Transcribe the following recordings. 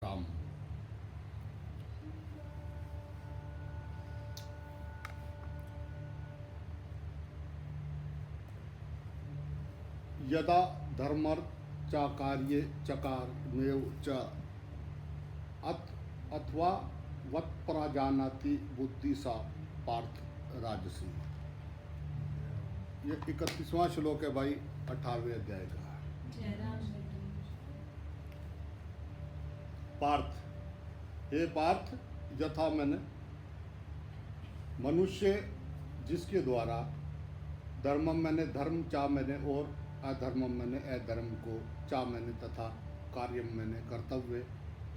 राम। यदा धर्मर्चाकार्ये चकारमेव च अथवा वत् प्रजानाति बुद्धि सा पार्थ राजसी। ये 31वां श्लोक है भाई 18वें अध्याय का। पार्थ, हे पार्थ, यथा मैंने मनुष्य जिसके द्वारा धर्मम मैंने धर्म चा मैंने और अधर्मम मैंने अधर्म को चा मैंने तथा कार्यम मैंने कर्तव्य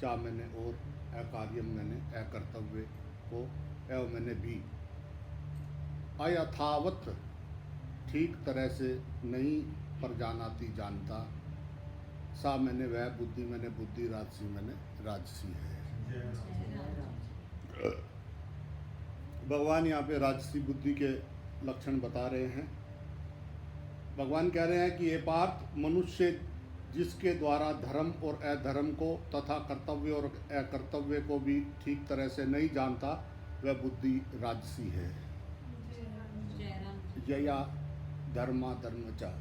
चा मैंने और अकार्यम मैंने अकर्तव्य को एवं मैंने भी अयथावत ठीक तरह से नहीं प्रजानाति जानता सा मैंने वह बुद्धि मैंने बुद्धि राजसी मैंने राजसी है। भगवान यहाँ पे राजसी बुद्धि के लक्षण बता रहे हैं। भगवान कह रहे हैं कि ये पार्थ, मनुष्य जिसके द्वारा धर्म और अधर्म को तथा कर्तव्य और अकर्तव्य को भी ठीक तरह से नहीं जानता वह बुद्धि राजसी है। यया धर्मा धर्मचा।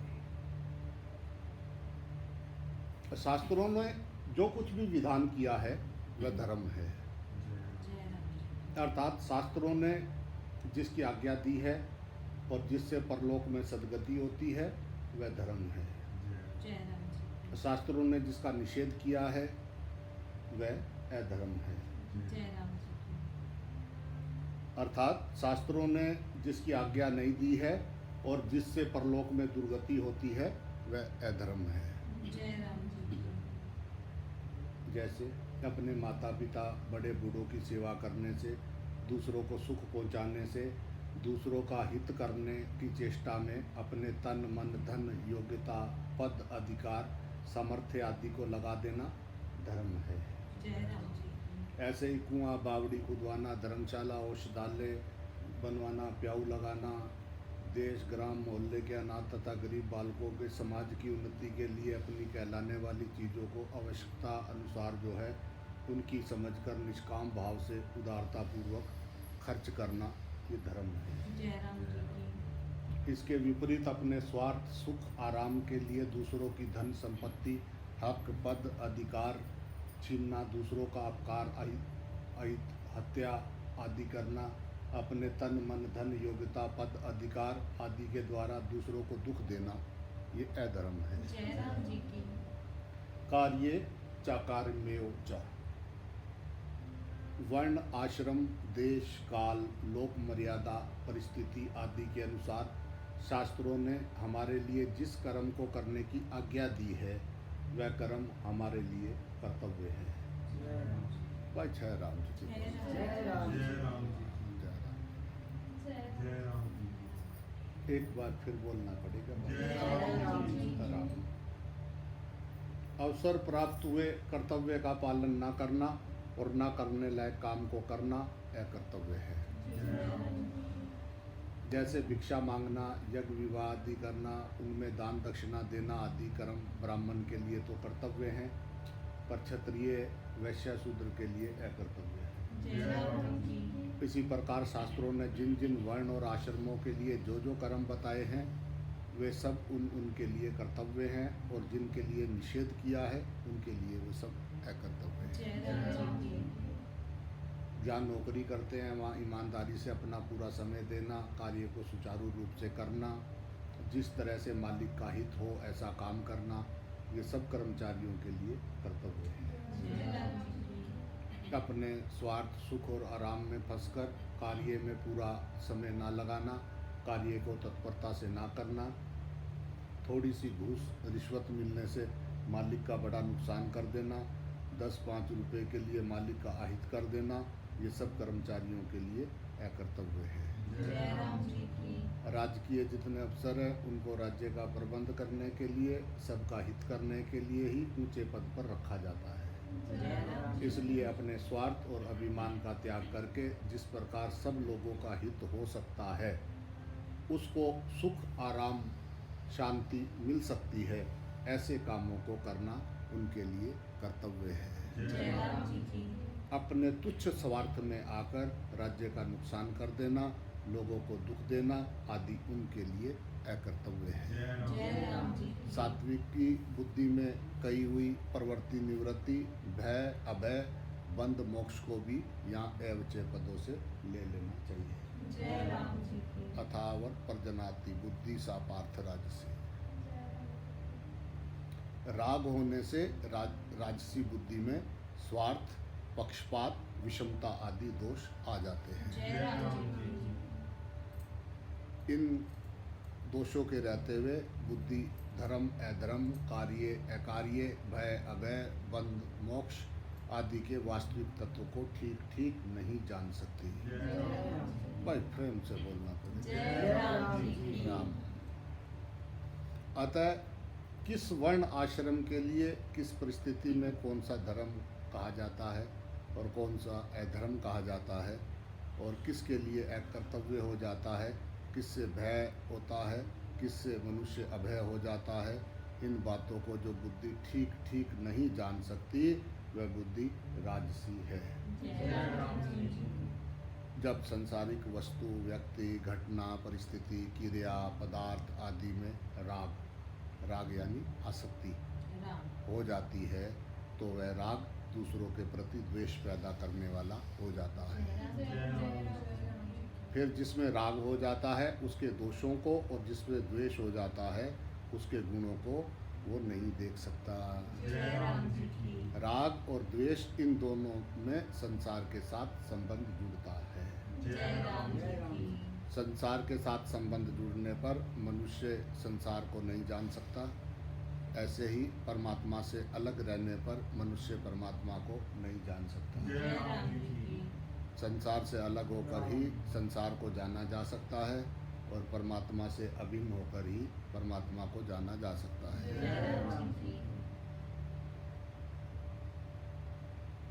शास्त्रों ने जो कुछ भी विधान किया है वह धर्म है, अर्थात शास्त्रों ने जिसकी आज्ञा दी है और जिससे परलोक में सद्गति होती है वह धर्म है। शास्त्रों ने जिसका निषेध किया है वह अधर्म है। अर्थात शास्त्रों ने जिसकी आज्ञा नहीं दी है और जिससे परलोक में दुर्गति होती है वह अधर्म है। जैसे अपने माता पिता बड़े बूढ़ों की सेवा करने से, दूसरों को सुख पहुंचाने से, दूसरों का हित करने की चेष्टा में अपने तन मन धन योग्यता पद अधिकार सामर्थ्य आदि को लगा देना धर्म है। ऐसे ही कुआं बावड़ी खुदवाना, धर्मशाला औषधालय बनवाना, प्याऊ लगाना, देश ग्राम मोहल्ले के अनाथ तथा गरीब बालकों के समाज की उन्नति के लिए अपनी कहलाने वाली चीज़ों को आवश्यकता अनुसार जो है उनकी समझकर निष्काम भाव से उदारता पूर्वक खर्च करना ये धर्म है। इसके विपरीत अपने स्वार्थ सुख आराम के लिए दूसरों की धन संपत्ति हक पद अधिकार छीनना, दूसरों का अपकार अहित हत्या आदि करना, अपने तन मन धन योग्यता पद अधिकार आदि के द्वारा दूसरों को दुख देना ये अधर्म है। कार्ये चाकारमेव च। वर्ण आश्रम देश काल लोक मर्यादा परिस्थिति आदि के अनुसार शास्त्रों ने हमारे लिए जिस कर्म को करने की आज्ञा दी है वह कर्म हमारे लिए कर्तव्य है। भाई जय राम जी। एक बार फिर बोलना पड़ेगा। राम। अवसर प्राप्त हुए कर्तव्य का पालन ना करना और ना करने लायक काम को करना अकर्तव्य है। जैसे भिक्षा मांगना, यज्ञ विवाह आदि करना, उनमें दान दक्षिणा देना आदि कर्म ब्राह्मण के लिए तो कर्तव्य हैं, पर क्षत्रिय वैश्य शूद्र के लिए अकर्तव्य है। इसी प्रकार शास्त्रों ने जिन जिन वर्ण और आश्रमों के लिए जो जो कर्म बताए हैं वे सब उनके लिए कर्तव्य हैं और जिनके लिए निषेध किया है उनके लिए वो सब अकर्तव्य है। जहाँ नौकरी करते हैं वहाँ ईमानदारी से अपना पूरा समय देना, कार्य को सुचारू रूप से करना, जिस तरह से मालिक का हित हो ऐसा काम करना, ये सब कर्मचारियों के लिए कर्तव्य है। अपने स्वार्थ सुख और आराम में फंसकर कार्य में पूरा समय ना लगाना, कार्य को तत्परता से ना करना, थोड़ी सी घूस रिश्वत मिलने से मालिक का बड़ा नुकसान कर देना, 10-5 रुपए के लिए मालिक का अहित कर देना, ये सब कर्मचारियों के लिए अकर्तव्य है। राजकीय जितने अफसर हैं उनको राज्य का प्रबंध करने के लिए, सबका हित करने के लिए ही ऊंचे पद पर रखा जाता है। इसलिए अपने स्वार्थ और अभिमान का त्याग करके जिस प्रकार सब लोगों का हित हो सकता है, उसको सुख आराम शांति मिल सकती है, ऐसे कामों को करना उनके लिए कर्तव्य है। अपने तुच्छ स्वार्थ में आकर राज्य का नुकसान कर देना, लोगों को दुख देना आदि उनके लिए अकर्तव्य है। सात्विक की बुद्धि में कई हुई प्रवृत्ति निवृत्ति, भय, अभय, बंध, मोक्ष को भी यहाँ एवचे पदों से ले लेना चाहिए। अथावर प्रजनाति बुद्धि सा पार्थ राजसी। राग होने से राजसी बुद्धि में स्वार्थ, पक्षपात, विषमता आदि दोष आ जाते हैं। इन दोषों के रहते हुए बुद्धि धर्म, अधर्म, कार्य, अकार्य, भय, अभय, बंध, मोक्ष आदि के वास्तविक तत्व को ठीक ठीक नहीं जान सकती। भाई प्रेम से बोलना पड़ेगा। अतः किस वर्ण आश्रम के लिए किस परिस्थिति में कौन सा धर्म कहा जाता है और कौन सा अधर्म कहा जाता है, और किसके लिए अकर्तव्य हो जाता है, किससे भय होता है, किससे मनुष्य अभय हो जाता है, इन बातों को जो बुद्धि ठीक ठीक नहीं जान सकती वह बुद्धि राजसी है। जब सांसारिक वस्तु, व्यक्ति, घटना, परिस्थिति, क्रिया, पदार्थ आदि में राग यानी आसक्ति हो जाती है तो वह राग दूसरों के प्रति द्वेष पैदा करने वाला हो जाता है। फिर जिसमें राग हो जाता है उसके दोषों को, और जिसमें द्वेष हो जाता है उसके गुणों को वो नहीं देख सकता। राग और द्वेष इन दोनों में संसार के साथ संबंध जुड़ता है। संसार के साथ संबंध जुड़ने पर मनुष्य संसार को नहीं जान सकता। ऐसे ही परमात्मा से अलग रहने पर मनुष्य परमात्मा को नहीं जान सकता। संसार से अलग होकर ही संसार को जाना जा सकता है और परमात्मा से अभिन्न होकर ही परमात्मा को जाना जा सकता है।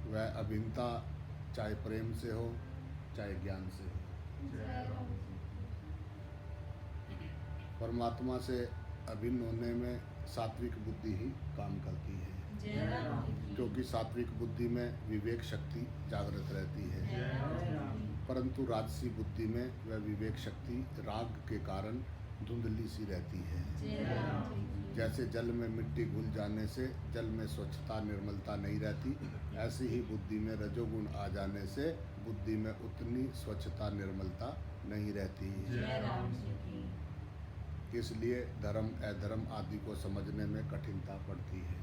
वह अभिन्नता चाहे प्रेम से हो चाहे ज्ञान से हो। परमात्मा से अभिन्न होने में सात्विक बुद्धि ही काम करती है, क्योंकि सात्विक बुद्धि में विवेक शक्ति जागृत रहती है, परंतु राजसी बुद्धि में वह विवेक शक्ति राग के कारण धुंधली सी रहती है। जैसे जल में मिट्टी घुल जाने से जल में स्वच्छता निर्मलता नहीं रहती, ऐसी ही बुद्धि में रजोगुण आ जाने से बुद्धि में उतनी स्वच्छता निर्मलता नहीं रहती। इसलिए धर्म अधर्म आदि को समझने में कठिनता पड़ती है।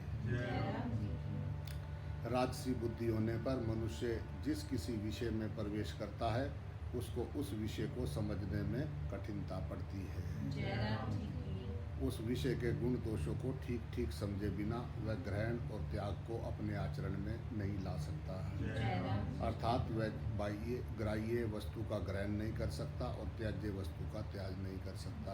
राजसी बुद्धि होने पर मनुष्य जिस किसी विषय में प्रवेश करता है उसको उस विषय को समझने में कठिनता पड़ती है। उस विषय के गुण दोषों को ठीक ठीक समझे बिना वह ग्रहण और त्याग को अपने आचरण में नहीं ला सकता। अर्थात वह बाह्य ग्राह्य वस्तु का ग्रहण नहीं कर सकता और त्याज्य वस्तु का त्याग नहीं कर सकता।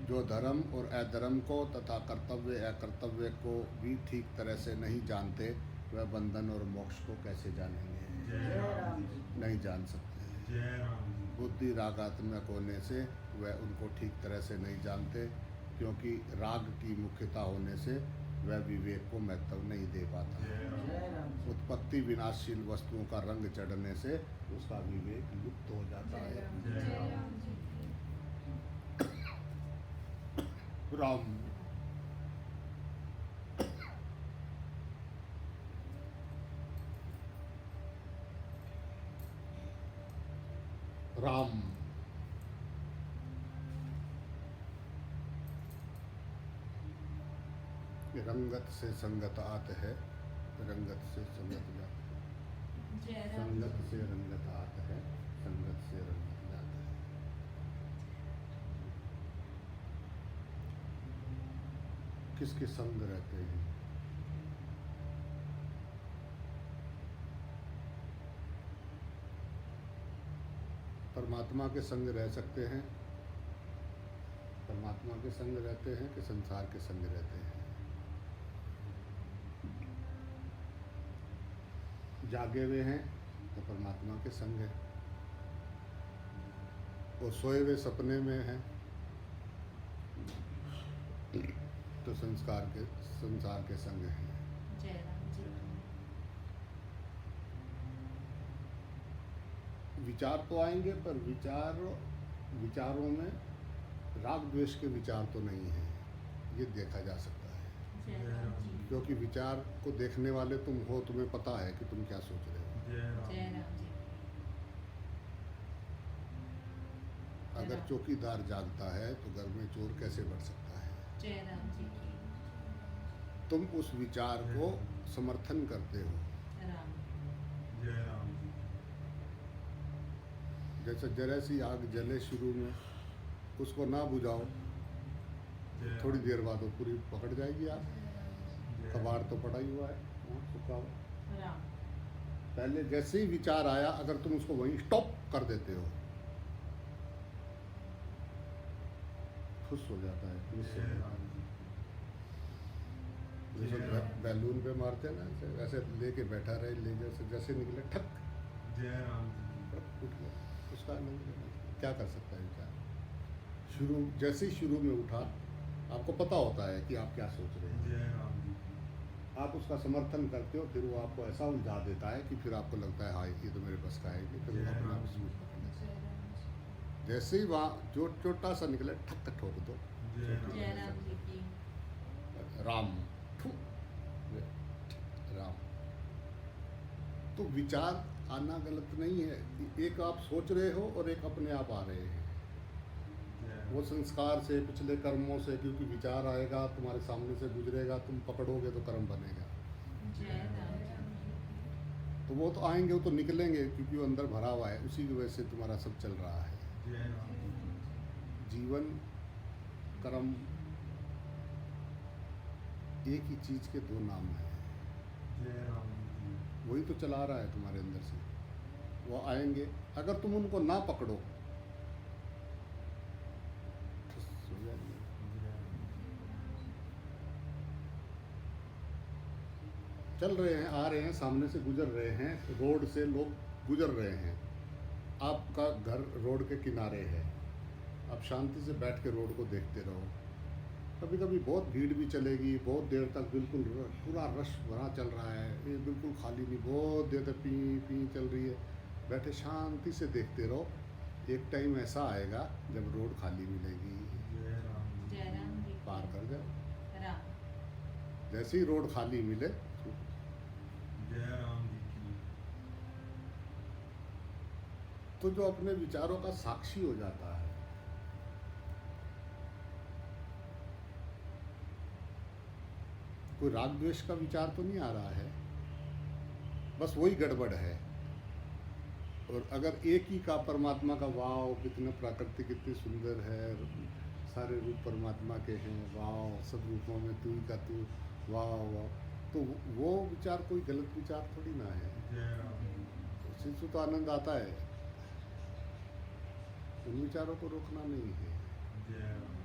जो धर्म और अधर्म को तथा कर्तव्य अकर्तव्य को भी ठीक तरह से नहीं जानते वह बंधन और मोक्ष को कैसे जानेंगे? नहीं जान सकते। बुद्धि रागात्मक होने से वह उनको ठीक तरह से नहीं जानते, क्योंकि राग की मुख्यता होने से वह विवेक को महत्व नहीं दे पाता। उत्पत्ति विनाशशील वस्तुओं का रंग चढ़ने से उसका विवेक लुप्त हो जाता है। राम राम रंगत से संगत आत है, रंगत से संगत जात है। संगत से रंगत आत है, संगत से रंगत जात है। किसके संग रहते हैं? परमात्मा के संग रह सकते हैं, परमात्मा के संग रहते हैं कि संसार के संग रहते हैं। जागे हुए हैं तो परमात्मा के संग है, और सोए हुए सपने में हैं तो संसार के संग हैं। विचार तो आएंगे, पर विचारों में राग द्वेष के विचार तो नहीं है, ये देखा जा सकता है। जय राम जी। क्योंकि विचार को देखने वाले तुम हो, तुम्हें पता है कि तुम क्या सोच रहे हो। जय राम जी। अगर चौकीदार जागता है तो घर में चोर कैसे बढ़ सकता है। जय राम जी की। तुम उस विचार को समर्थन करते हो। राम। जय राम जी। जैसे जरा सी आग जले शुरू में, उसको ना बुझाओ, जय थोड़ी राम। देर बाद वो पूरी पकड़ जाएगी आग। जय कबाड़ राम। तो पड़ा ही हुआ है वहाँ सूखा हुआ। राम। पहले जैसे ही विचार आया, अगर तुम उसको वहीं स्टॉप कर देते हो, खुश हो जाता है, खुश हो जय जाता राम है। जी। जैसे जय राम। बैलून पे मारते हैं ना, वैसे लेके बैठा रहे, ले जैसे निकले ठक जय राम जी। उठ गया। उसका आनंद लेना। क्या कर सकता है विचार? जैसे ही शुरू में उठा, आपको पता होता है कि आप क्या सोच रहे हैं। जय राम जी। आप उसका समर्थन करते हो, फिर वो आपको ऐसा उलझा देता है कि फिर आपको लगता है हाँ ये तो मेरे बस का है, कि फिर वो जय अपने राम आप जी। स्मूथ पकड़ लेता जय राम जी। है। जैसे ही वहाँ जो छोटा सा निकले, ठक ठोक दो। जय जय राम जी की। राम ठू, राम। तो विचार आना गलत नहीं है। एक आप सोच रहे हो और एक अपने आप आ रहे हैं। वो संस्कार से, पिछले कर्मों से, क्योंकि विचार आएगा, तुम्हारे सामने से गुजरेगा, तुम पकड़ोगे तो कर्म बनेगा। जय राम जी। तो वो तो आएंगे, वो तो निकलेंगे, क्योंकि वो अंदर भरा हुआ है। उसी की वजह से तुम्हारा सब चल रहा है। जय राम जी। जीवन, कर्म एक ही चीज के दो नाम हैं। जय राम जी। वही तो चला रहा है तुम्हारे अंदर से। वो आएंगे, अगर तुम उनको ना पकड़ो तो सो जाएंगे। चल रहे हैं, आ रहे हैं, सामने से गुजर रहे हैं, रोड से लोग गुजर रहे हैं, आपका घर रोड के किनारे है, आप शांति से बैठ के रोड को देखते रहो। कभी कभी बहुत भीड़ भी चलेगी, बहुत देर तक बिल्कुल पूरा रश भरा चल रहा है, ये बिल्कुल खाली नहीं, बहुत देर तक पी पी चल रही है, बैठे शांति से देखते रहो। एक टाइम ऐसा आएगा जब रोड खाली मिलेगी, जय राम जी। जय राम जी। पार कर जाओ। राम। जैसे ही रोड खाली मिले, जय राम जी की। तो जो अपने विचारों का साक्षी हो जाता है, कोई राग द्वेष का विचार तो नहीं आ रहा है, बस वही गड़बड़ है। और अगर एक ही का परमात्मा का, वाव कितना प्रकृति कितनी सुंदर है, सारे रूप परमात्मा के हैं, वाव सब रूपों में तू ही का तू, वाह वाह, तो वो विचार कोई गलत विचार थोड़ी ना है। जय राम जी। उसी से तो आनंद आता है। उन विचारों को रोकना नहीं है, जय राम।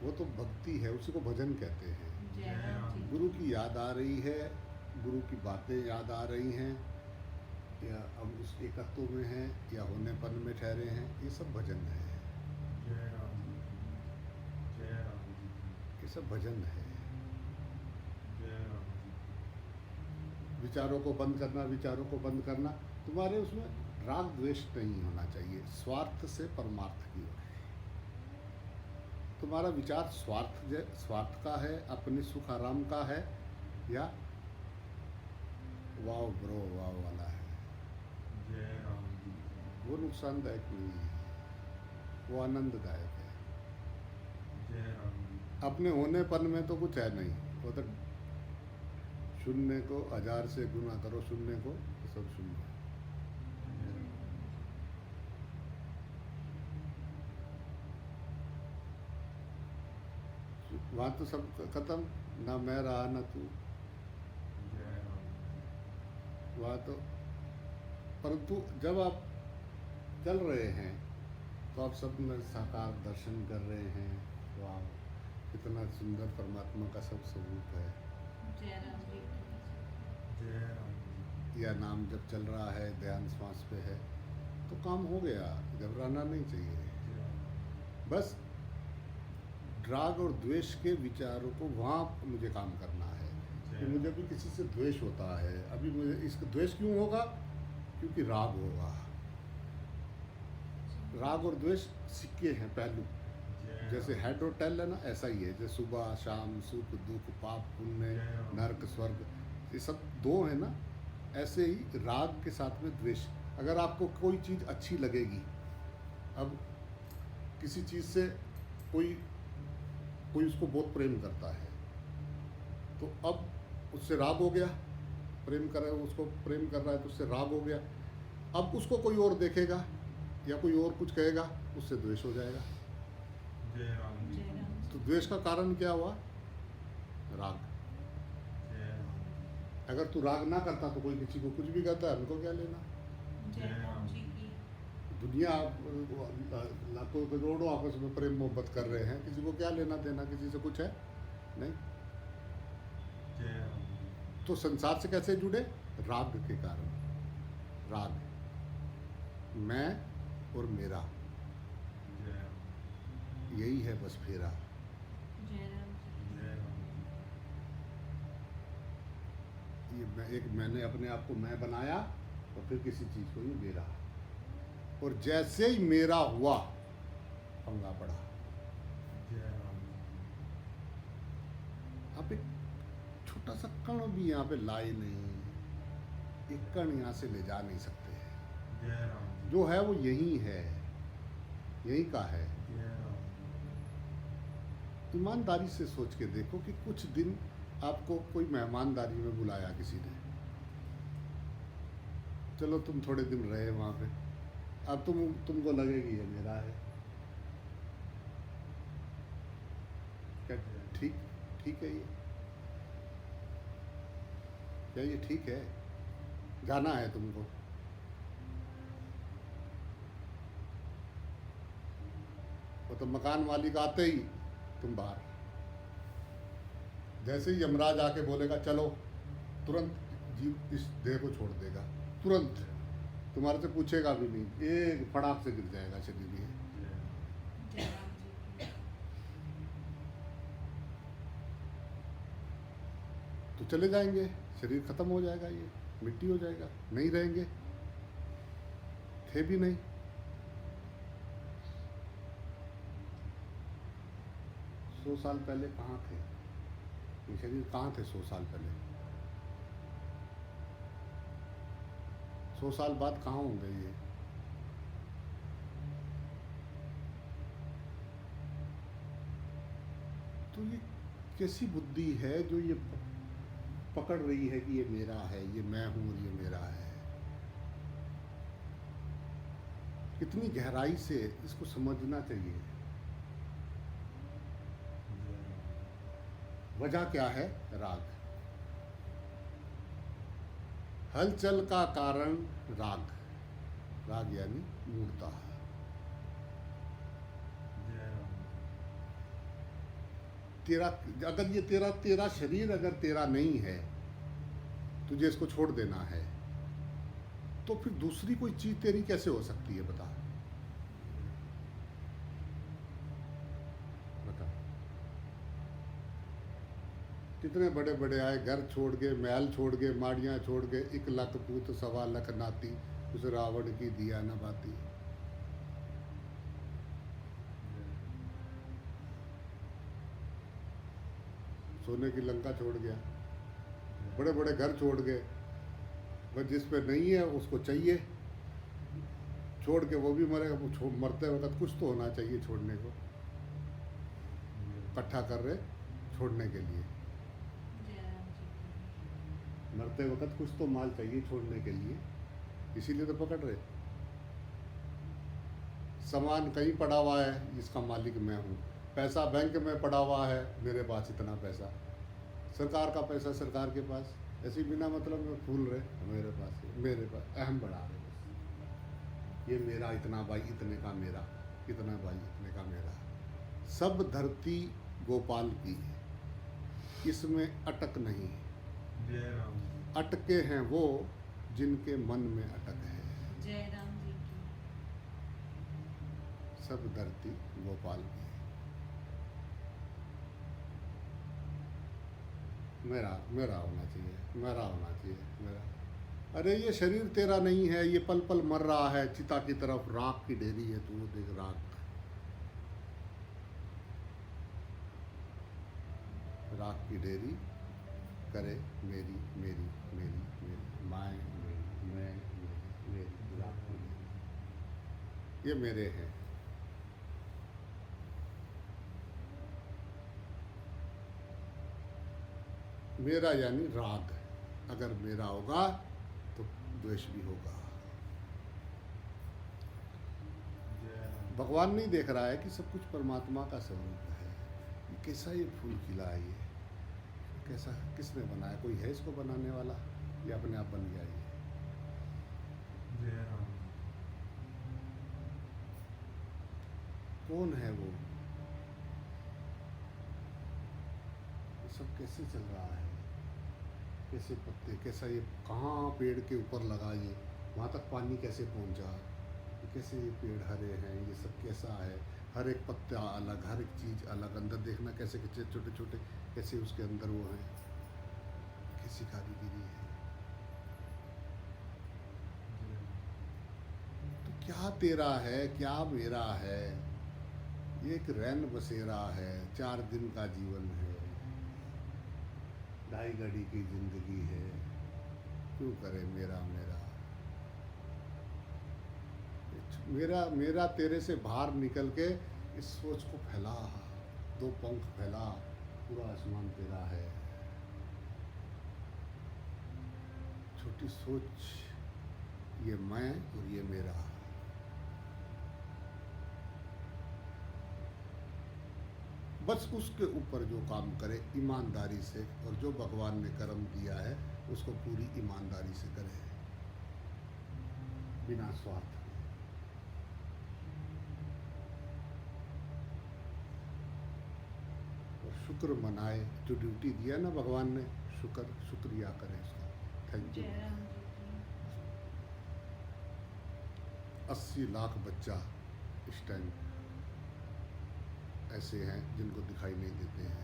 वो तो भक्ति है, उसी को भजन कहते हैं। जय राम जी। गुरु की याद आ रही है, गुरु की बातें याद आ रही हैं, या हम उस एकत्व में हैं, या होनेपन में ठहरे हैं, ये सब भजन है। जय राम जी। जय राम जी। ये सब भजन है। जय राम जी। विचारों को बंद करना, विचारों को बंद करना, तुम्हारे उसमें राग द्वेष नहीं होना चाहिए, स्वार्थ से परमार्थ की ओर। तुम्हारा विचार स्वार्थ का है, अपने सुख आराम का है, या वाव ब्रो वाव वाला है, जय राम जी। वो नुकसानदायक नहीं है, वो आनंददायक है। जय राम जी। अपने होनेपन में तो कुछ है नहीं, वो तो शून्य को 1000 से गुना करो, शून्य को तो सब शून्य है। वहाँ तो सब खत्म, ना मैं रहा ना तू, जय राम। वहाँ तो। परंतु जब आप चल रहे हैं तो आप सब में साकार दर्शन कर रहे हैं, वाह कितना सुंदर परमात्मा का सब स्वरूप है। जय राम जी। जय राम जी। या नाम जब चल रहा है, ध्यान श्वास पे है, तो काम हो गया, घबराना नहीं चाहिए। बस राग और द्वेष के विचारों को वहाँ मुझे काम करना है कि मुझे भी किसी से द्वेष होता है, अभी मुझे इसका द्वेष क्यों होगा? क्योंकि राग होगा। राग और द्वेष सिक्के हैं पहलू। जय जैसे राम। हेड और टेल है ना, ऐसा ही है। जैसे सुबह शाम, सुख दुख, पाप पुण्य, जय राम। नरक स्वर्ग, ये सब दो है ना। ऐसे ही राग के साथ में द्वेष। अगर आपको कोई चीज़ अच्छी लगेगी, अब किसी चीज़ से कोई कोई उसको बहुत प्रेम करता है, तो अब उससे राग हो गया। प्रेम कर रहा है, उसको प्रेम कर रहा है तो उससे राग हो गया। अब उसको कोई और देखेगा या कोई और कुछ कहेगा, उससे द्वेष हो जाएगा। जय राम जी। जय राम तो जी। द्वेष का कारण क्या हुआ? राग। जय राम। अगर तू राग ना करता तो कोई किसी को कुछ भी कहता है, हमको क्या लेना। जय राम जी की। दुनिया लाखों करोड़ों आपस में प्रेम मोहब्बत कर रहे हैं, किसी को क्या लेना देना, किसी से कुछ है नहीं। जय राम जी। तो संसार से कैसे जुड़े? राग के कारण। राग, मैं और मेरा, जय राम। यही है बस फेरा। जय राम जी। जय राम जी। ये मैंने अपने आप को मैं बनाया और फिर किसी चीज़ को ये मेरा, और जैसे ही मेरा हुआ पंगा पड़ा। जय राम जी। आप एक छोटा सा कण भी यहाँ पे लाए नहीं, एक कण यहाँ से ले जा नहीं सकते। जय राम जी। जो है वो यही है, यही का है। जय राम। ईमानदारी से सोच के देखो कि कुछ दिन आपको कोई मेहमानदारी में बुलाया किसी ने, चलो तुम थोड़े दिन रहे वहाँ पे, अब तुमको लगेगी ये मेरा है। क्या ठीक ठीक है ये? क्या ये ठीक है? जाना है तुमको, वो तो मकान मालिक आते ही तुम बाहर। जैसे ही यमराज आके बोलेगा चलो, तुरंत जीव इस देह को छोड़ देगा, तुरंत। तुम्हारे से पूछेगा भी नहीं, एक फटाक से गिर जाएगा शरीर ये। जय राम। जय राम जी की। तो चले जाएंगे, शरीर खत्म हो जाएगा, ये मिट्टी हो जाएगा, नहीं रहेंगे, थे भी नहीं। सौ साल पहले कहाँ थे ये शरीर? कहाँ थे 100 साल पहले? 100 साल बाद कहाँ होंगे ये? तो ये कैसी बुद्धि है जो ये पकड़ रही है कि ये मेरा है, ये मैं हूं और ये मेरा है? कितनी गहराई से इसको समझना चाहिए। वजह क्या है? राग। हलचल का कारण राग। राग यानी मूर्ता। जय राम। तेरा, अगर ये तेरा शरीर अगर तेरा नहीं है, तुझे इसको छोड़ देना है, तो फिर दूसरी कोई चीज तेरी कैसे हो सकती है? बता बता। कितने बड़े बड़े आए, घर छोड़ के, महल छोड़ के, माड़ियाँ छोड़ के, 1 लाख पूत 1.25 लाख नाती, उस रावण की दिया न बाती। सोने की लंका छोड़ गया, बड़े बड़े घर छोड़ गए, बस जिस पे नहीं है उसको चाहिए, छोड़ के वो भी मरेगा। वो मरते वक्त कुछ तो होना चाहिए छोड़ने को, इकट्ठा कर रहे छोड़ने के लिए। जय राम जी की। मरते वक्त कुछ तो माल चाहिए छोड़ने के लिए, इसीलिए तो पकड़ रहे। सामान कहीं पड़ा हुआ है, इसका मालिक मैं हूँ। पैसा बैंक में पड़ा हुआ है, मेरे पास इतना पैसा। सरकार का पैसा सरकार के पास, ऐसे ही बिना मतलब में फूल रहे मेरे पास अहम बढ़ा रहे बस। ये मेरा, इतना भाई इतने का मेरा, इतना भाई इतने का मेरा। सब धरती गोपाल की है, इसमें अटक नहीं। जय राम। अटके हैं वो जिनके मन में अटक है। जय राम जी की। सब धरती गोपाल की है। मेरा मेरा होना चाहिए, मेरा होना चाहिए, मेरा। अरे ये शरीर तेरा नहीं है, ये पल पल मर रहा है, चिता की तरफ राख की ढेरी है, तू वो देख राख, राख की ढेरी करे मेरी मेरी मेरी मेरी माए मेरी मैं मेरी मेरी राख की ढेरी, ये मेरे हैं। मेरा यानी राग, अगर मेरा होगा तो द्वेष भी होगा। जय राम। भगवान नहीं देख रहा है कि सब कुछ परमात्मा का स्वरूप है। ये कैसा ये फूल खिला है, ये कैसा, किसने बनाया? कोई है इसको बनाने वाला, ये अपने आप बन गया ये? जय राम। कौन है वो? ये सब कैसे चल रहा है? कैसे पत्ते, कैसा ये, कहाँ पेड़ के ऊपर लगा ये, वहाँ तक पानी कैसे पहुँचा, ये कैसे ये पेड़ हरे हैं, ये सब कैसा है? हर एक पत्ता अलग, हर एक चीज़ अलग, अंदर देखना कैसे कैसे छोटे छोटे, कैसे उसके अंदर वो हैं, कैसी कारीगरी है। जय तो क्या तेरा है, क्या मेरा है? ये एक रैन बसेरा है, 4 दिन का जीवन है, 2.5 घड़ी की जिंदगी है, क्यों करे मेरा मेरा? मेरा मेरा तेरे से बाहर निकल के इस सोच को फैला, 2 पंख फैला, पूरा आसमान तेरा है। छोटी सोच, ये मैं और ये मेरा। बस उसके ऊपर जो काम करे ईमानदारी से, और जो भगवान ने कर्म दिया है उसको पूरी ईमानदारी से करे, बिना स्वार्थ के। और शुक्र मनाए, जो ड्यूटी दिया ना भगवान ने, शुक्रिया करें इसका, थैंक यू। जय राम जी की 80 लाख बच्चा इस टाइम ऐसे हैं जिनको दिखाई नहीं देते हैं।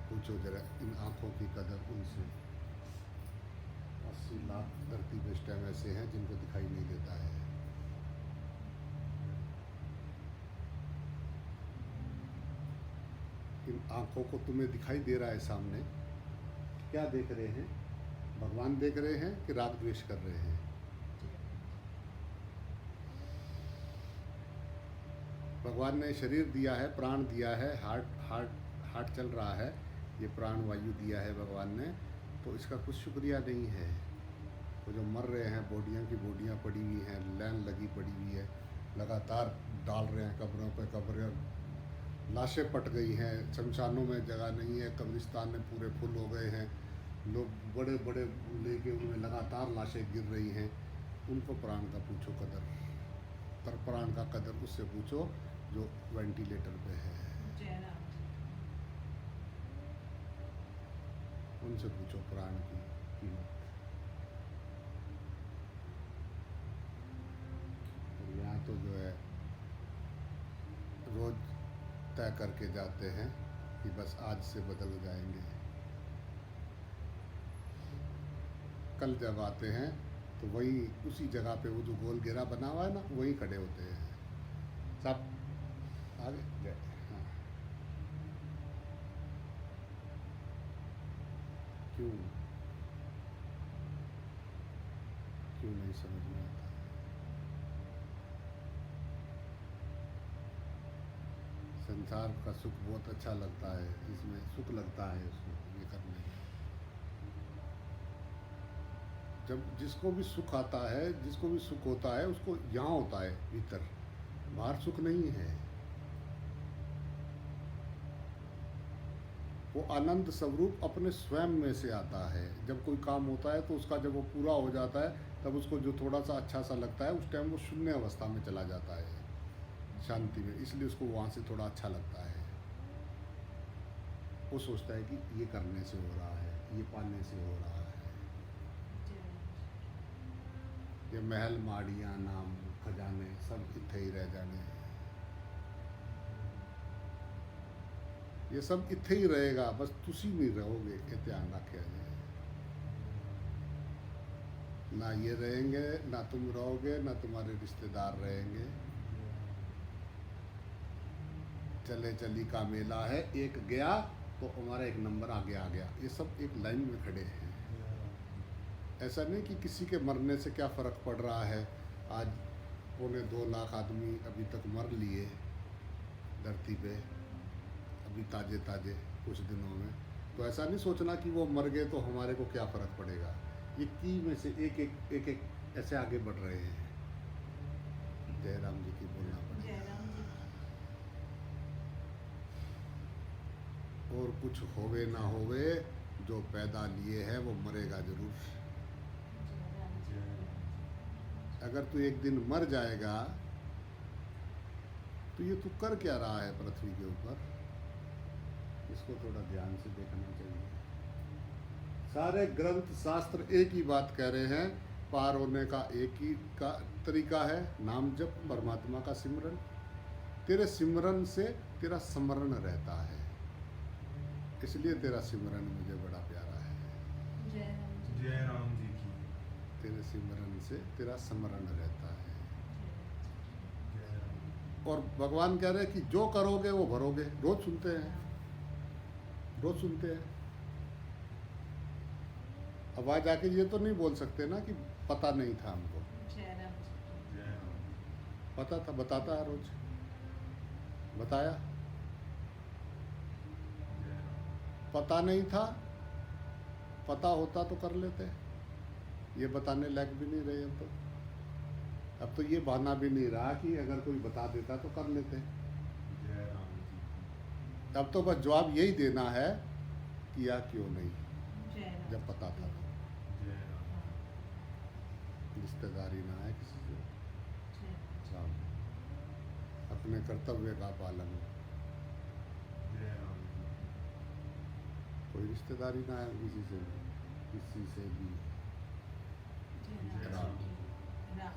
पूछो जरा इन आँखों की कदर उनसे। 80 लाख धरती पे इस टाइम ऐसे हैं जिनको दिखाई नहीं देता है। इन आँखों को तुम्हें दिखाई दे रहा है सामने, क्या देख रहे हैं? भगवान देख रहे हैं कि राग द्वेष कर रहे हैं? भगवान ने शरीर दिया है, प्राण दिया है, हार्ट चल रहा है, ये प्राण वायु दिया है भगवान ने, तो इसका कुछ शुक्रिया नहीं है। वो जो मर रहे हैं, बोडियाँ की बोडियाँ पड़ी हुई हैं, लाइन लगी पड़ी हुई है, लगातार डाल रहे हैं कब्रों पे कब्रें, लाशें पट गई हैं, शमशानों में जगह नहीं है, कब्रिस्तान में पूरे फुल हो गए हैं, लोग बड़े बड़े लेके उनमें लगातार लाशें गिर रही हैं। उनको प्राण का पूछो कदर, पर प्राण का कदर उससे पूछो जो वेंटिलेटर पे है, जय राम जी उनसे पूछो प्राण की कीमत। और यहाँ तो जो है रोज तय करके जाते हैं कि बस आज से बदल जाएंगे, कल जब आते हैं तो वही उसी जगह पे वो जो गोल घेरा बना हुआ है ना, वहीं खड़े होते हैं सब आगे गए। हाँ, क्यों क्यों नहीं समझ में आता? संसार का सुख बहुत अच्छा लगता है, इसमें सुख लगता है उसमें ये करने में। जब जिसको भी सुख आता है, जिसको भी सुख होता है, उसको यहाँ होता है भीतर, बाहर सुख नहीं है। वो आनंद स्वरूप अपने स्वयं में से आता है। जब कोई काम होता है तो उसका जब वो पूरा हो जाता है, तब उसको जो थोड़ा सा अच्छा सा लगता है, उस टाइम वो शून्य अवस्था में चला जाता है, शांति में, इसलिए उसको वहाँ से थोड़ा अच्छा लगता है। वो सोचता है कि ये करने से हो रहा है, ये पाने से हो रहा है, जय राम जी ये महल माड़ियाँ नाम खजाने सब इत्थे ही रह जाने, ये सब इत्थे ही रहेगा, बस तुसी नहीं रहोगे, ये ध्यान रखे जाए। ना ये रहेंगे, ना तुम रहोगे, ना तुम्हारे रिश्तेदार रहेंगे। चले चली का मेला है, एक गया तो हमारा एक नंबर आगे आ गया। ये सब एक लाइन में खड़े हैं। ऐसा नहीं कि किसी के मरने से क्या फ़र्क पड़ रहा है। आज 2.25 लाख आदमी अभी तक मर लिए धरती पे, अभी ताज़े ताज़े कुछ दिनों में। तो ऐसा नहीं सोचना कि वो मर गए तो हमारे को क्या फ़र्क पड़ेगा। ये की में से एक ऐसे आगे बढ़ रहे हैं। जय राम जी की बोलना पड़ेगा। जय राम जी की। और कुछ होवे ना होवे, जो पैदा लिए है वो मरेगा ज़रूर। जय राम जी की। अगर तू एक दिन मर जाएगा तो ये तू कर क्या रहा है पृथ्वी के ऊपर, इसको थोड़ा ध्यान से देखना चाहिए। सारे ग्रंथ शास्त्र एक ही बात कह रहे हैं, पार होने का एक ही का तरीका है, नाम जप, परमात्मा का सिमरन। तेरे सिमरन से तेरा स्मरण रहता है, इसलिए तेरा सिमरन मुझे बड़ा प्यारा है। जय राम जी। जय राम जी की। तेरे सिमरन से तेरा स्मरण रहता है। जय राम। और भगवान कह रहे हैं कि जो करोगे वो भरोगे। रोज सुनते हैं, रोज सुनते हैं। अब आज आके ये तो नहीं बोल सकते ना कि पता नहीं था हमको। जय राम जी की। जय राम। पता था, बताता है रोज, बताया। जय राम। पता नहीं था, पता होता तो कर लेते। ये बताने लायक भी नहीं रहे अब तो ये बहाना भी नहीं रहा कि अगर कोई बता देता तो कर लेते। जय राम जी की। अब तो बस जवाब यही देना है, किया क्यों नहीं जय राम जब पता था। जय राम। रिश्तेदारी ना है किसी से, जय हाँ, अपने कर्तव्य का पालन। जय राम जी। कोई रिश्तेदारी ना है किसी से, किसी से भी। जय राम जी की। राम।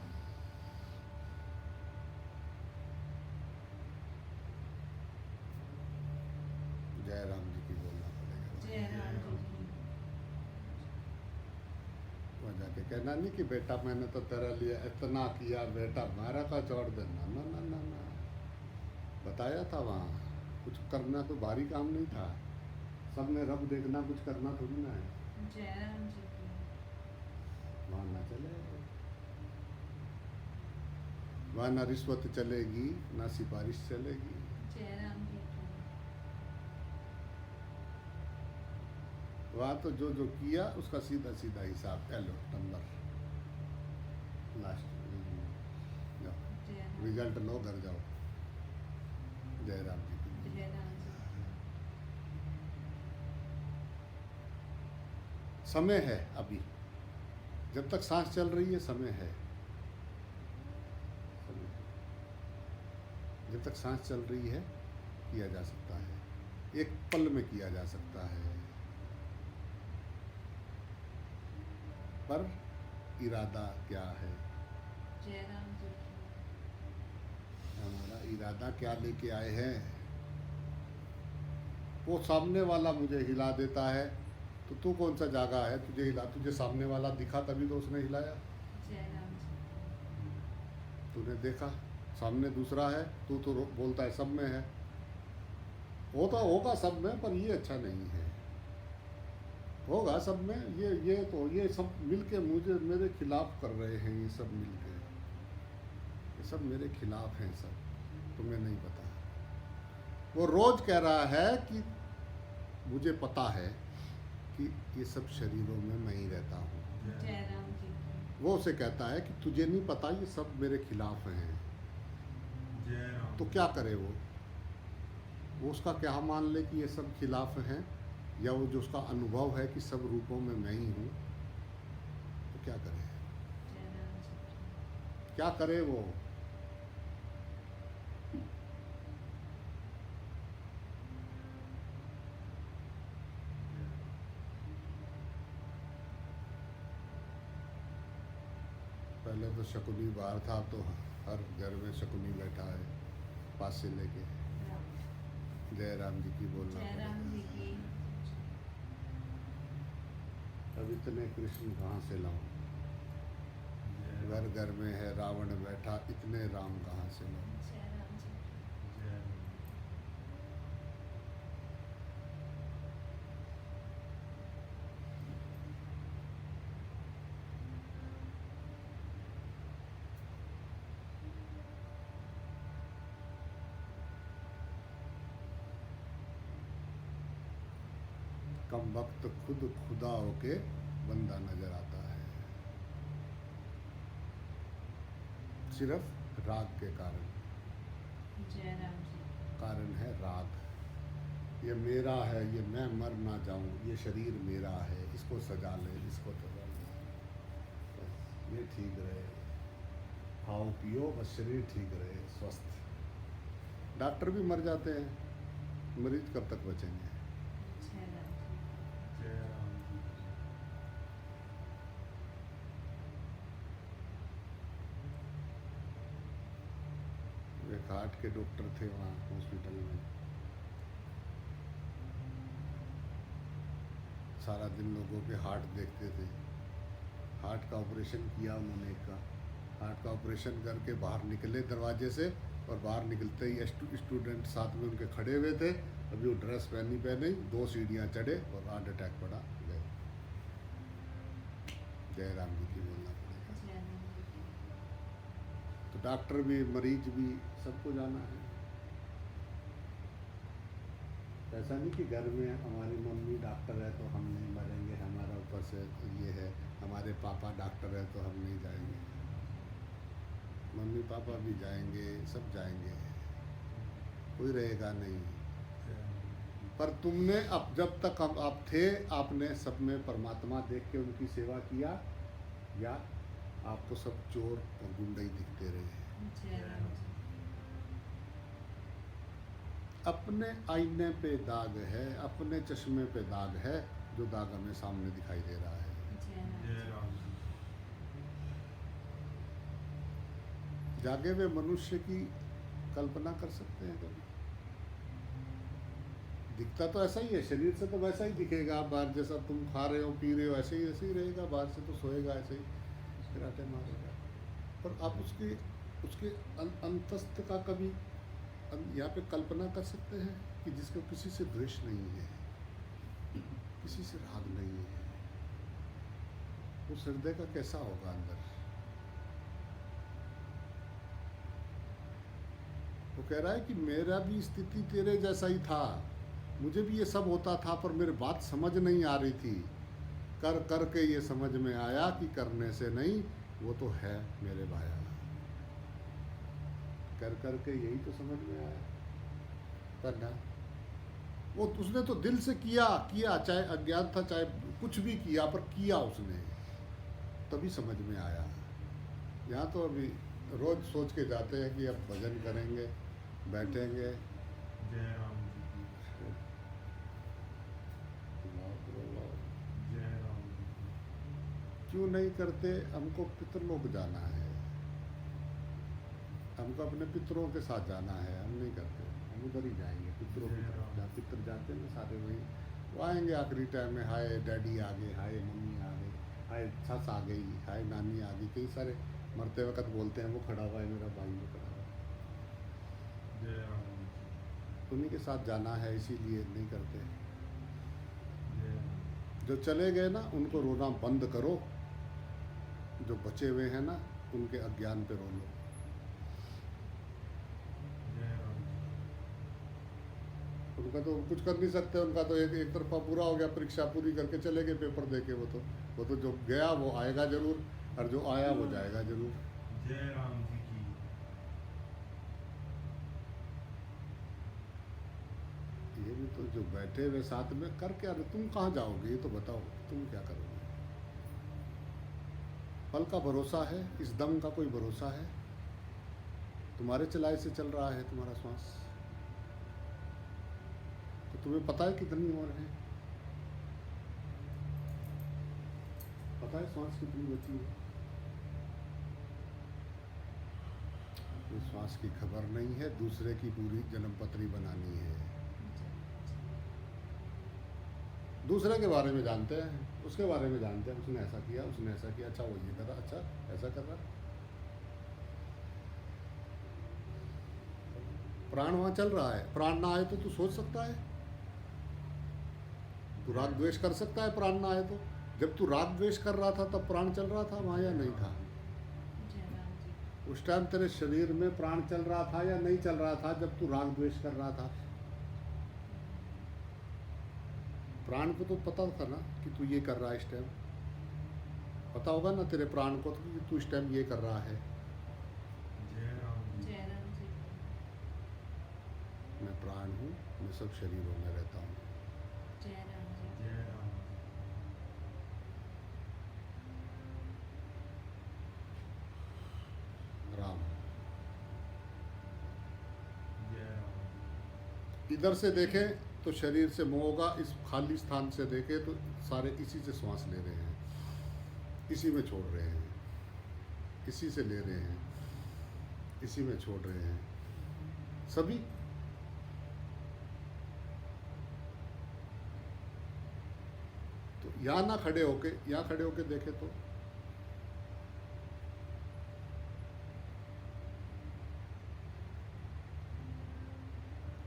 जय राम जी की बोलना पड़ेगा। जय राम जी की। वहाँ जाके कहना नहीं कि बेटा मैंने तो तेरे लिए इतना किया, बेटा मेरा का छोड़ देना। ना ना ना ना, बताया था वहाँ, कुछ करना तो भारी काम नहीं था। सब में रब देखना कुछ करना थोड़ी ना है। जय राम जी की। वहाँ ना चले, वहाँ ना रिश्वत चलेगी, ना सिफारिश चलेगी। जय राम जी की। वहाँ तो जो जो किया उसका सीधा सीधा हिसाब। लो नंबर, लास्ट जाओ, जय राम। रिजल्ट लो, घर जाओ। जय राम जी की। जय राम जी की। समय है अभी, जब तक सांस चल रही है समय है। समय है। जब तक सांस चल रही है किया जा सकता है, एक पल में किया जा सकता है, पर इरादा क्या है, जय राम जी की। हमारा इरादा क्या लेके आए हैं। वो सामने वाला मुझे हिला देता है तो तू कौन सा जागा है तुझे हिला। तुझे सामने वाला दिखा तभी तो उसने हिलाया। जय राम जी की। तूने देखा सामने दूसरा है, तू तो बोलता है सब में है। होता होगा सब में, पर ये अच्छा नहीं है। होगा सब में, ये सब मिलके मुझे मेरे खिलाफ कर रहे हैं। ये सब मिलके, ये सब मेरे खिलाफ हैं सब, तुम्हें नहीं पता। वो रोज कह रहा है कि मुझे पता है कि ये सब शरीरों में मैं ही रहता हूँ। जय राम जी की। वो उसे कहता है कि तुझे नहीं पता ये सब मेरे खिलाफ हैं। जय राम। तो क्या करे वो उसका क्या मान ले कि ये सब खिलाफ हैं, या वो जो उसका अनुभव है कि सब रूपों में मैं ही हूँ, तो क्या करे, जय राम जी की। क्या करे वो। पहले तो शकुनी बाहर था, तो हर घर में शकुनी बैठा है पास से लेके। राम। जय राम जी की बोलना जय राम जी पड़ेगा। की। अब इतने कृष्ण कहाँ से लाऊं। घर घर में है रावण बैठा, इतने राम कहाँ से लो। जय राम जी। जय राम। कम वक्त खुद खुदा होके बंदा नजर आता है, सिर्फ राग के कारण। जय राम जी। कारण है राग। ये मेरा है, ये मैं मर ना जाऊं, ये शरीर मेरा है, इसको सजा ले, इसको सजा ले, बस ये ठीक रहे, खाओ पियो, बस शरीर ठीक रहे, स्वस्थ। डॉक्टर भी मर जाते हैं, मरीज कब तक बचेंगे। जय राम जी। जय राम जी। एक हार्ट के डॉक्टर थे वहाँ हॉस्पिटल में, सारा दिन लोगों के हार्ट देखते थे। हार्ट का ऑपरेशन किया उन्होंने एक का, हार्ट का ऑपरेशन करके बाहर निकले दरवाजे से, और बाहर निकलते ही स्टूडेंट साथ में उनके खड़े हुए थे, अभी वो ड्रेस पहनी 2 सीढ़ियाँ चढ़े और हार्ट अटैक पड़ा, गए। जय राम जी की बोलना पड़ेगा। जय राम जी। तो डॉक्टर भी मरीज भी सबको जाना है। ऐसा नहीं कि घर में हमारी मम्मी डॉक्टर है तो हम नहीं मरेंगे, हमारा ऊपर से ये है, हमारे पापा डॉक्टर है तो हम नहीं जाएंगे। मम्मी पापा भी जाएंगे, सब जाएंगे, कोई रहेगा नहीं। जय राम। पर तुमने अब जब तक आप थे, आपने सब में परमात्मा देख के उनकी सेवा किया, या आपको सब चोर और गुंडे ही दिखते रहे। जय राम जी। अपने आईने पे दाग है, अपने चश्मे पे दाग है, जो दाग हमें सामने दिखाई दे रहा है। जय राम जय जी। राम जी। जागे हुए मनुष्य की कल्पना कर सकते हैं कभी? दिखता तो ऐसा ही है, शरीर से तो वैसा ही दिखेगा, बाहर जैसा तुम खा रहे हो पी रहे हो ऐसे ही रहेगा, बाहर से तो सोएगा ऐसे ही, फिराटे मारेगा। पर आप उसके अंतस्थ का कभी यहाँ पे कल्पना कर सकते हैं कि जिसको किसी से द्वेष नहीं है, किसी से राग नहीं है, उस हृदय का कैसा होगा अंदर। वो कह रहा है कि मेरा भी स्थिति तेरे जैसा ही था, मुझे भी ये सब होता था, पर मेरी बात समझ नहीं आ रही थी। कर कर के ये समझ में आया कि करने से नहीं, वो तो है मेरे भाया। कर कर के यही तो समझ में आया, करना वो उसने तो दिल से किया, चाहे अज्ञान था चाहे कुछ भी किया, पर किया उसने, तभी समझ में आया। यहाँ तो अभी रोज सोच के जाते हैं कि अब भजन करेंगे, बैठेंगे, जय राम जी की। जय राम जी की। क्यों नहीं करते? हमको पितरलोक जाना है, हमको अपने पितरों के साथ जाना है, हम नहीं करते, हम उधर ही जाएंगे पितरों की तरफ। जहाँ पितर जाते हैं ना सारे वही, वो आएंगे आखिरी टाइम में, हाय डैडी आ गए, हाय मम्मी आ गई, हाय सस आ गई, हाय नानी आ गई, कई सारे मरते वक्त बोलते हैं, वो खड़ा हुआ है मेरा भाई, वो खड़ा हुआ है। जय राम जी। उन्हीं के साथ जाना है, इसीलिए नहीं करते। जय राम। जो चले गए ना उनको रोना बंद करो, जो बचे हुए हैं ना उनके अज्ञान पे रो लो। जय राम जी। उनका तो कुछ कर नहीं सकते, उनका तो एक तरफा पूरा हो गया, परीक्षा पूरी करके चले गए पेपर दे के। वो तो जो गया वो आएगा जरूर, और जो आया वो जाएगा जरूर। जय राम जी की। ये भी तो जो बैठे हुए साथ में कर क्या रहे, तुम कहाँ जाओगे ये तो बताओ, तुम क्या करोगे? पल का भरोसा है, इस दम का कोई भरोसा है? तुम्हारे चलाए से चल रहा है तुम्हारा श्वास, तो तुम्हें पता है कितनी और है? पता है श्वास कितनी बची है? अपने श्वास की खबर नहीं है, दूसरे की पूरी जन्म पत्री बनानी है। दूसरे के बारे में जानते हैं, उसके बारे में जानते हैं, उसने ऐसा किया, उसने ऐसा किया, अच्छा वो ये कर रहा, अच्छा ऐसा कर रहा। प्राण वहाँ चल रहा है, प्राण ना आए तो तू सोच सकता है? तू राग द्वेष कर सकता है प्राण ना आए तो? जब तू राग द्वेष कर रहा था तब प्राण चल रहा था वहाँ या नहीं था? जय राम जी। उस टाइम तेरे शरीर में प्राण चल रहा था या नहीं चल रहा था जब तू राग द्वेष कर रहा था? प्राण को तो पता था ना कि तू ये कर रहा है इस टाइम, पता होगा ना तेरे प्राण को तो कि तू इस टाइम ये कर रहा है। जय राम जी। जय राम जी। मैं प्राण हूँ, मैं सब शरीरों में रहता हूँ। जय राम जी। जय राम जी। राम जय राम। इधर से देखें तो शरीर से मोह होगा, इस खाली स्थान से देखें तो सारे इसी से श्वास ले रहे हैं, इसी में छोड़ रहे हैं, इसी से ले रहे हैं, इसी में छोड़ रहे हैं सभी। तो यहाँ ना खड़े होके, यहाँ खड़े होके देखें तो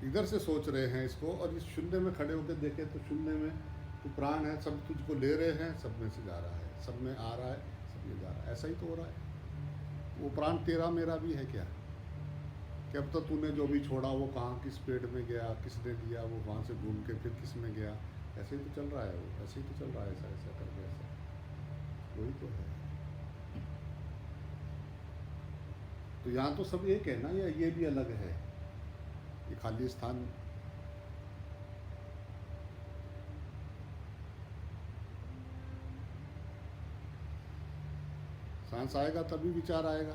इधर से सोच रहे हैं इसको, और इस शून्य में खड़े होकर देखें तो शून्य में तो प्राण है, सब तुझको ले रहे हैं, सब में से जा रहा है, सब में आ रहा है, सब में जा रहा है, ऐसा ही तो हो रहा है। वो प्राण तेरा मेरा भी है क्या? कि अब तो तूने जो भी छोड़ा वो कहाँ किस पेड़ में गया, किसने दिया, वो वहाँ से घूम के फिर किस में गया, ऐसे ही तो चल रहा है, वो ऐसे ही तो चल रहा है, ऐसा ऐसा करके ऐसा, वही तो है। तो यहाँ तो सब एक है ना, या ये भी अलग है? ये खाली स्थान सांस आएगा तभी विचार आएगा,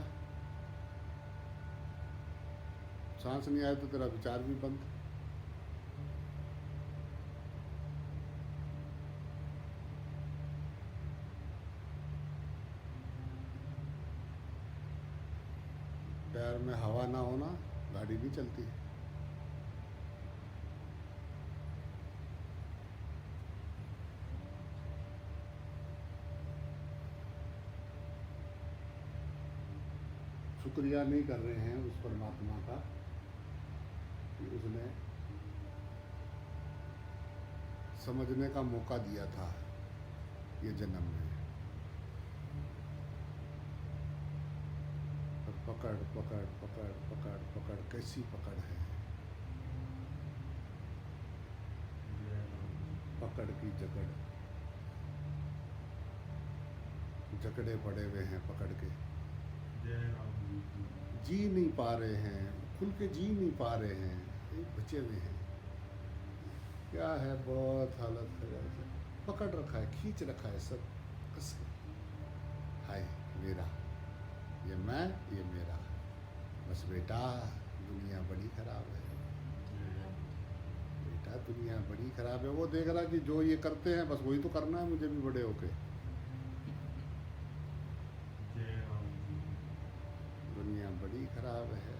सांस नहीं आए तो तेरा विचार भी बंद। पैर में हवा ना होना गाड़ी नहीं चलती है। शुक्रिया नहीं कर रहे हैं उस परमात्मा का कि उसने समझने का मौका दिया था ये जन्म में। और पकड़ पकड़ पकड़ पकड़ पकड़, कैसी पकड़ है, जय राम जी। पकड़ की जकड़, जकड़े पड़े हुए हैं पकड़ के, जय राम जी। जी नहीं पा रहे हैं, खुल के जी नहीं पा रहे हैं, एक बचे हुए हैं। क्या है, बहुत हालत खराब है, पकड़ रखा है, खींच रखा है सब कस के। हाय मेरा, ये मैं, ये मेरा, बस बेटा दुनिया बड़ी खराब है, बेटा दुनिया बड़ी खराब है। वो देख रहा कि जो ये करते हैं बस वही तो करना है मुझे भी बड़े होके। जय राम जी। दुनिया बड़ी खराब है।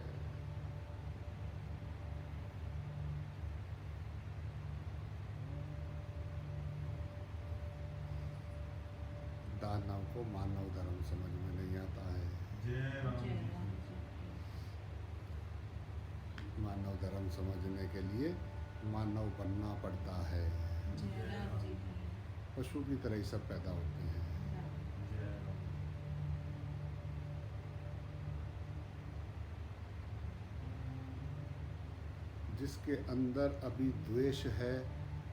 दानव को मानव धर्म समझ में नहीं आता है। जय राम जय जी। राम जी। मानव धर्म समझने के लिए मानव बनना पड़ता है। जय राम जी। पशु की तरह ही सब पैदा होते हैं। जय राम। जिसके अंदर अभी द्वेष है,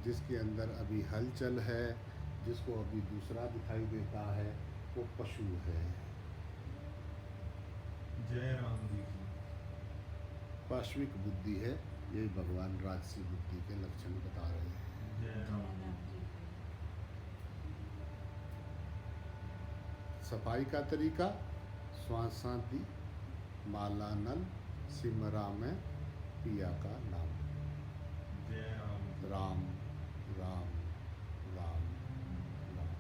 जिसके अंदर अभी हलचल है, जिसको अभी दूसरा दिखाई देता है, वो पशु है। जय राम जी। पाश्विक बुद्धि है, यही भगवान राजसी बुद्धि के लक्षण बता रहे हैं। जय राम जी। सफाई का तरीका, श्वासांति, माला नल, सिमरा में पिया का नाम। जय राम जी। राम राम राम राम,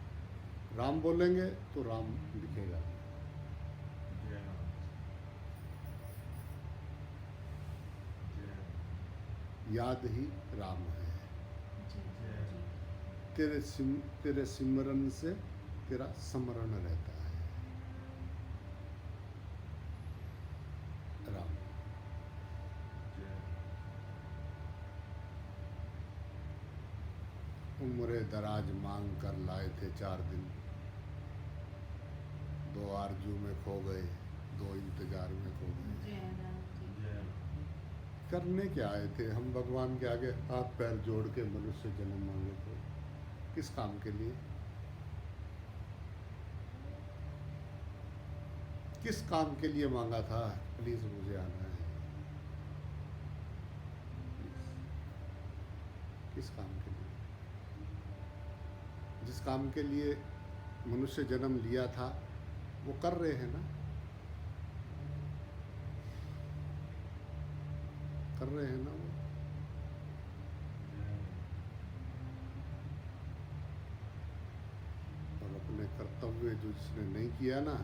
राम बोलेंगे तो राम दिखेगा। जय राम। जय राम। याद ही राम है। जय राम जी। तेरे सिमरन से तेरा स्मरण रहता है। राम। जय उम्र दराज मांग कर लाए थे 4 दिन, 2 आरजू में खो गए, 2 इंतजार में खो गए। जय राम जी। जय करने क्या आए थे हम भगवान के आगे हाथ पैर जोड़ के मनुष्य जन्म मांगे थे? किस काम के लिए? किस काम के लिए मांगा था? प्लीज मुझे आना है। किस काम के लिए? जिस काम के लिए मनुष्य जन्म लिया था वो कर रहे हैं ना? कर रहे हैं ना वो? और अपने कर्तव्य जो जिसने नहीं किया ना,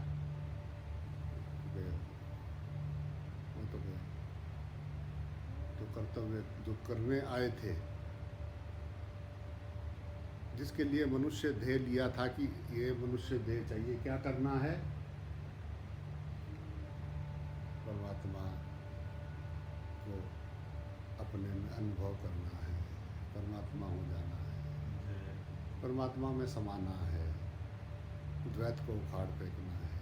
गया, वो तो गया। तो कर्तव्य जो करने आए थे, जिसके लिए मनुष्य देह लिया था कि ये मनुष्य देह चाहिए, क्या करना है? परमात्मा को अपने में अनुभव करना है, परमात्मा हो जाना है, परमात्मा में समाना है, द्वैत को उखाड़ फेंकना है,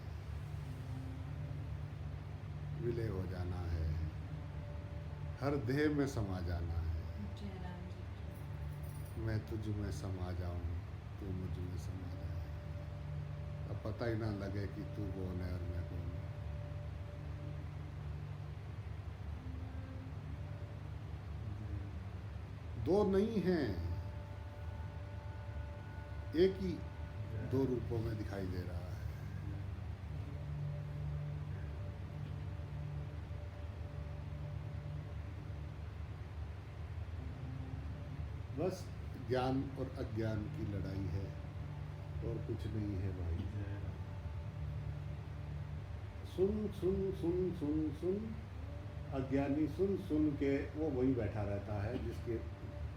विलय हो जाना है, हर देह में समा जाना है। जय राम जी। मैं तुझ में समा जाऊं, तू मुझ में समा जाए। अब पता ही ना लगे कि तू कौन है और मैं कौन हूँ। दो नहीं हैं, एक ही 2 रूपों में दिखाई दे रहा है। बस ज्ञान और अज्ञान की लड़ाई है और कुछ नहीं है भाई। सुन सुन सुन सुन सुन, अज्ञानी सुन सुन के वो वही बैठा रहता है जिसके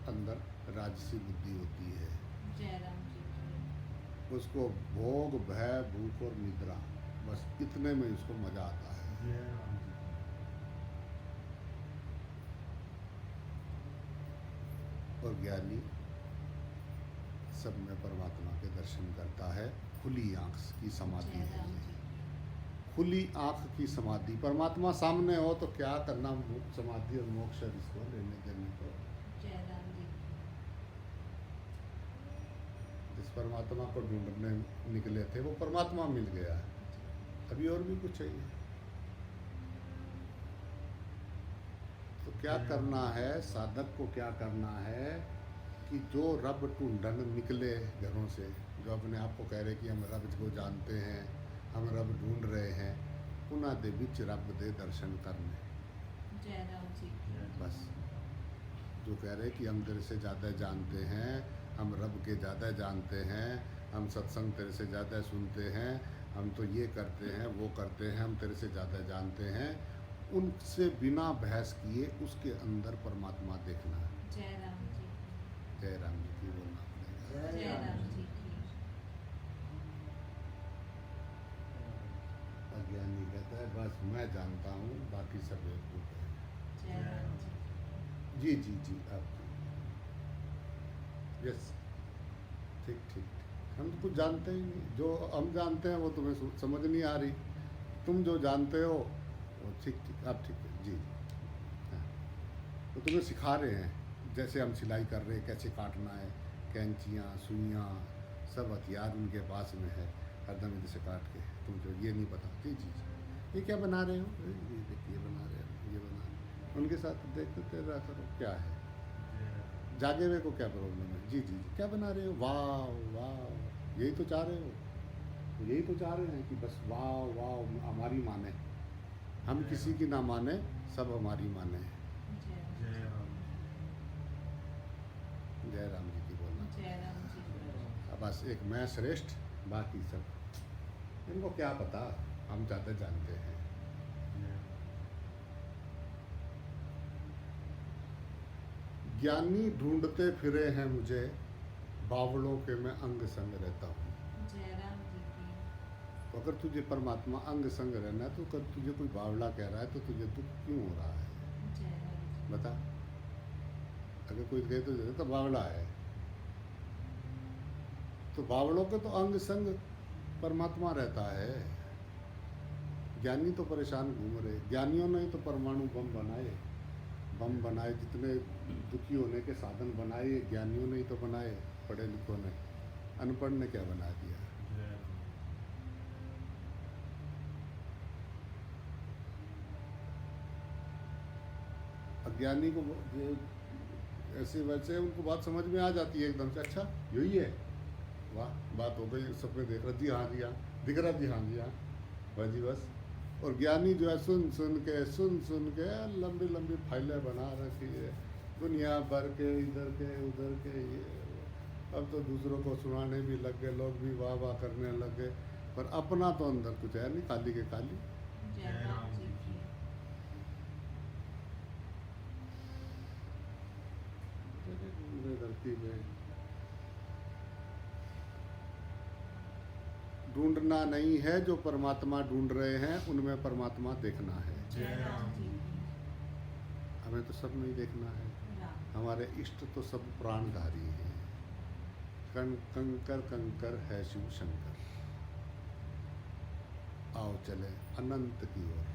अंदर राजसी बुद्धि होती है। जय राम जी। उसको भोग, भय, भूख और निद्रा, बस इतने में उसको मजा आता है। और ज्ञानी सब में परमात्मा के दर्शन करता है। खुली आंख की समाधि जय है राम ये। जी। खुली आंख की समाधि। परमात्मा सामने हो तो क्या करना, समाधि और मोक्ष इसको लेने देने को। जय राम जी। जिस परमात्मा को ढूंढने निकले थे वो परमात्मा मिल गया है, अभी और भी कुछ चाहिए? तो क्या करना है साधक को? क्या करना है कि जो रब ढूंढन निकले घरों से, जो अपने आप को कह रहे कि हम रब को जानते हैं, हम रब ढूंढ रहे हैं, उन्हें दे विच रब दे दर्शन करने। जय राम जी। बस जो कह रहे कि हम तेरे से ज़्यादा जानते हैं, हम रब के ज़्यादा जानते हैं, हम सत्संग तेरे से ज़्यादा सुनते हैं, हम तो ये करते हैं वो करते हैं, हम तेरे से ज़्यादा जानते हैं, उनसे बिना बहस किए उसके अंदर परमात्मा देखना है। जय राम जी। जय राम जी की बोलना पड़ेगा। जय राम जी की। अज्ञानी कहता है बस मैं जानता हूँ, बाकी सब बेवकूफ है। जय राम जी। जी जी जी आप यस, ठीक ठीक। हम तो कुछ जानते ही नहीं, जो हम जानते हैं वो तुम्हें समझ नहीं आ रही, तुम जो जानते हो वो ठीक ठीक, आप ठीक है जी। हाँ, तो तुम्हें सिखा रहे हैं, जैसे हम सिलाई कर रहे हैं कैसे काटना है, कैंचियाँ सुइयाँ सब हथियार उनके पास में है, हरदम इधर से काट के, तुम जो ये नहीं पता। जी जी जी, ये क्या बना रहे हो? ये देखिए बना रहे हो, ये बना रहे हो। उनके साथ देखते रहा करो क्या है, जागे हुए को क्या प्रॉब्लम है? जी जी जी, क्या बना रहे हो? वाह वाह, यही तो चाह रहे हो, यही तो चाह रहे हैं कि बस वाह वाह हमारी माने, हम किसी की ना माने, सब हमारी माने। जय जय राम जी की बोलना। जय राम जी। अब बस एक मैं श्रेष्ठ, बाकी सब इनको क्या पता, हम ज़्यादा जानते हैं। ज्ञानी ढूंढते फिरे हैं मुझे, बावड़ों के मैं अंग संग रहता हूँ। जय राम जी की तो अगर तुझे परमात्मा अंग संग रहना है, तो अगर तुझे कोई बावड़ा कह रहा है तो तुझे दुख क्यों हो रहा है? जय राम जी बता। अगर कोई कहे तो बावड़ा है, तो बावड़ों के तो अंग संग परमात्मा रहता है। ज्ञानी तो परेशान घूम रहे। ज्ञानियों ने ही तो परमाणु बम बनाए, जितने दुखी होने के साधन बनाए ये ज्ञानियों ने ही तो बनाए, पढ़े लिखों ने। अनपढ़ ने क्या बना दिया? जय राम। अज्ञानी को ऐसे वैसे उनको बात समझ में आ जाती है एकदम से, अच्छा यही है, वाह बात हो गई, सपने देख रहा, जी हाँ जी हाँ, दिख रहा, जी हाँ जी हाँ, बस जी बस। और ज्ञानी जो है सुन सुन के लंबी लंबी फाइलें बना रखी है, दुनिया भर के, इधर के उधर के, ये अब तो दूसरों को सुनाने भी लग गए, लोग भी वाह वाह करने लग गए, पर अपना तो अंदर कुछ है नहीं, खाली के खाली। जय राम जी की धरती में ढूंढना नहीं है, जो परमात्मा ढूंढ रहे हैं उनमें परमात्मा देखना है। जय राम जी की हमें तो सब नहीं देखना है। राम हमारे इष्ट तो सब प्राणधारी हैं। कंकर कंकर है शिव शंकर, आओ चले अनंत की ओर।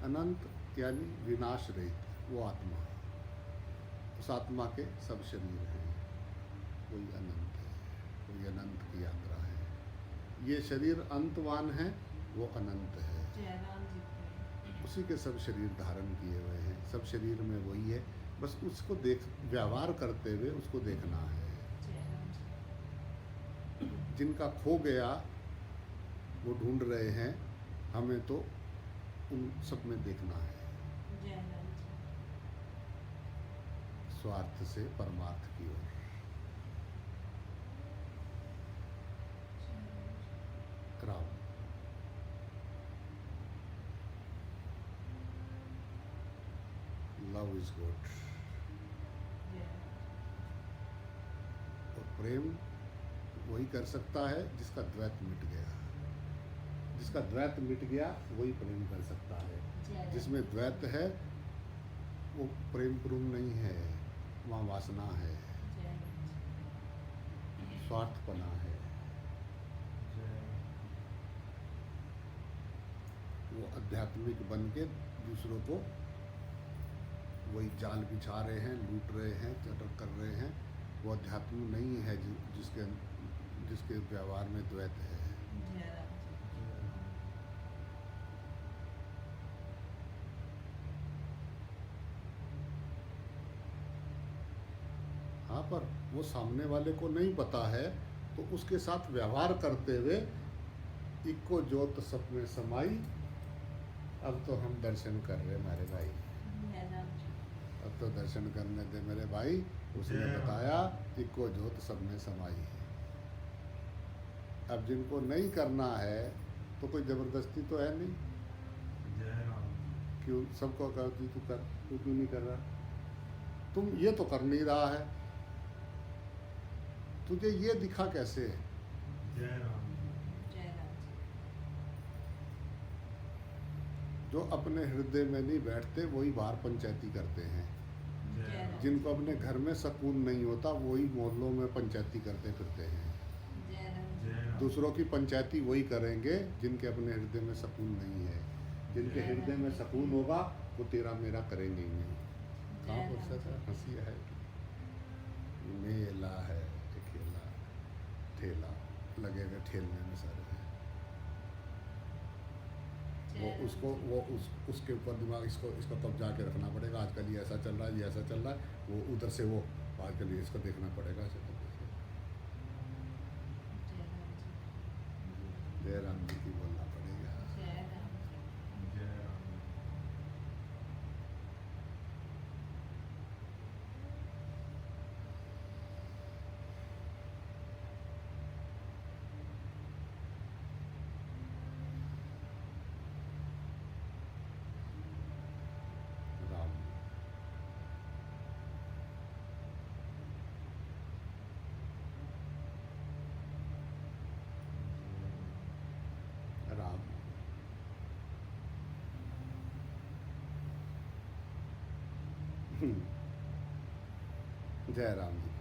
अनंत यानी विनाश रहित, वो आत्मा, उस आत्मा के सब शरीर हैं, कोई अनंत है, कोई अनंत की यात्रा है। ये शरीर अंतवान है, वो अनंत है। जय राम जी की उसी के सब शरीर धारण किए हुए हैं, सब शरीर में वही है, बस उसको देख, व्यवहार करते हुए उसको देखना है। जय राम जी जिनका खो गया वो ढूंढ रहे हैं, हमें तो उन सब में देखना है, जय राम जी स्वार्थ से परमार्थ की ओर। Ram love is good. जय राम और प्रेम वही कर सकता है जिसका द्वैत मिट गया। जिसका द्वैत मिट गया वही प्रेम कर सकता है। जय राम जिसमें द्वैत है वो प्रेम प्रेम नहीं है, वहाँ वासना है, जय राम जी स्वार्थपना है। जय वो आध्यात्मिक बन के दूसरों को वही जाल बिछा रहे हैं, लूट रहे हैं, चटर कर रहे हैं। वो अध्यात्म नहीं है जिसके व्यवहार में द्वैत है। जय राम जी हाँ, पर वो सामने वाले को नहीं पता है, तो उसके साथ व्यवहार करते हुए इक्को जोत सब में समाई, अब तो हम दर्शन कर रहे मेरे भाई, जय राम जी अब तो दर्शन करने दे मेरे भाई। उसने बताया इक्को जोत सब में समाई है। अब जिनको नहीं करना है तो कोई ज़बरदस्ती तो है नहीं, जय राम। क्यों सबको कहती तू कर, तू क्यों नहीं कर रहा? तुम ये तो कर नहीं रहा है, तुझे ये दिखा कैसे? जय राम। जय राम जी जो अपने हृदय में नहीं बैठते वही बाहर पंचायती करते हैं। जय राम। जिनको अपने घर में सुकून नहीं होता वही मोहल्लों में पंचायती करते फिरते हैं। जय राम जी जय राम। दूसरों की पंचायती वही करेंगे जिनके अपने हृदय में सुकून नहीं है। जिनके हृदय में सुकून होगा वो तेरा मेरा करेंगे ही नहीं। कहाँ जय पर राम जी। हंसी है, मेला है, खेला ठेला लगेगा, ठेलने में सारे जय वो राम उसको जी। वो उसके ऊपर दिमाग इसको कब्जा के रखना पड़ेगा। आजकल ये ऐसा चल रहा है, ये ऐसा चल रहा है, वो उधर से वो आजकल ये इसको देखना पड़ेगा, ऐसे करके से। जय राम जी जय राम जी की बोलना पड़ेगा। जय राम जी जय राम। राम जय राम जी।